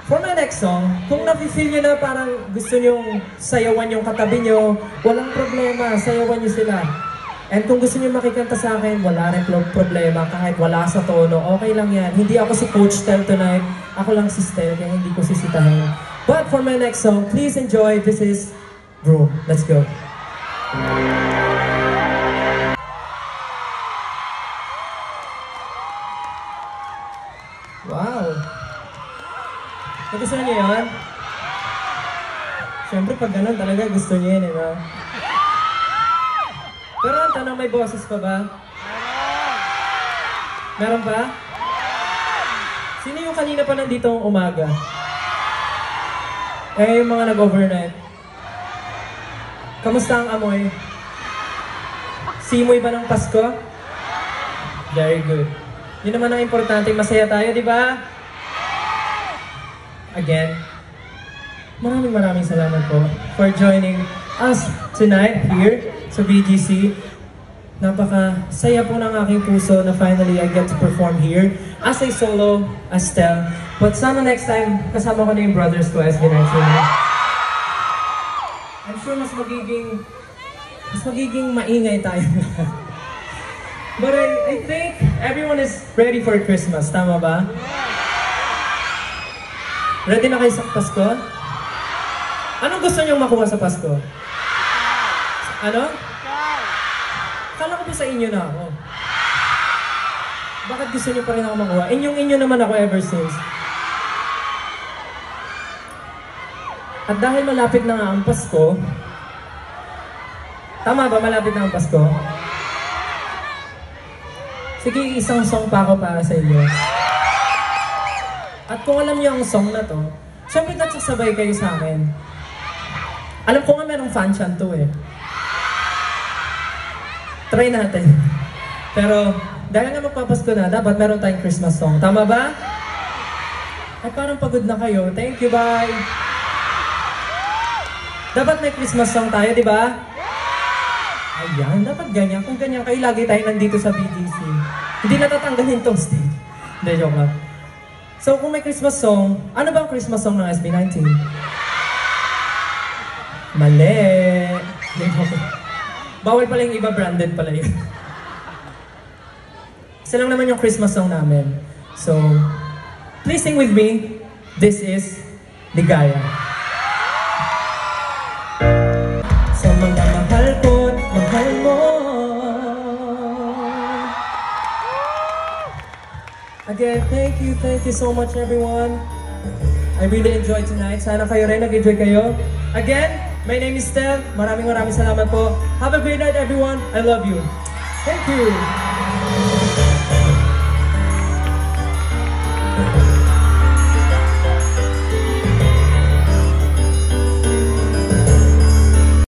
For my next song, kung nafe-feel nyo na parang gusto nyo sayawan yung katabi nyo, walang problema, sayawan nyo sila. And kung gusto nyo makikanta sa akin, wala rin problema, kahit wala sa tono, okay lang yan. Hindi ako si Coach Tel tonight, ako lang si Stel, kaya hindi ko sisitahin. But for my next song, please enjoy. This is Bro. Let's go. Wow! Nagustuhan niyo yun? Siyempre pag ganun talaga gusto niyo yun, diba? Pero ang tanong, may boses pa ba? Meron pa? Sino yung kanina pa nandito ang umaga? Eh, yung mga nag-overnight. Kamusta ang amoy? Simoy ba ng Pasko? Very good. Yun naman ang importante, masaya tayo, di ba? Again, maraming salamat po for joining us tonight here sa BGC. Napaka-saya po ng aking puso na finally I get to perform here as a solo, as Stel. But sana next time, kasama ko na yung brothers ko, SB19. I'm sure mas magiging maingay tayo. But I think everyone is ready for Christmas, tama ba? Ready na kayo sa Pasko? Anong gusto niyong makuha sa Pasko? Ano? Kala ko ba sa inyo na ako? Bakit gusto niyo pa rin ako makuha? Inyong-inyo naman ako ever since. At dahil malapit na nga ang Pasko, tama ba malapit na ang Pasko? Sige, isang song pa ako para sa inyo. At kung alam niyo ang song na to, syempre nagsasabay kayo sa akin. Alam ko nga merong fan chant to eh. Try natin. Pero dahil nga magpapasko na, dapat meron tayong Christmas song. Tama ba? Ay parang pagod na kayo. Thank you, bye! Dapat may Christmas song tayo, di ba? Ayan, dapat ganyan. Kung ganyan kayo, lagi tayo nandito sa BGC. Hindi natatanggalin tong stage. Hindi, joke lang. So, kung may Christmas song, ano ba ang Christmas song ng SB19? Mali! Bawal pala yung iba, branded pala yun. Isa lang naman yung Christmas song namin. So, please sing with me. This is Ligaya. Sa mga mahal ko't mahal mo. Again, thank you so much everyone. I really enjoyed tonight. Sana kayo rin nag-enjoy kayo. Again, my name is Stel. Maraming salamat po. Have a great night everyone. I love you. Thank you.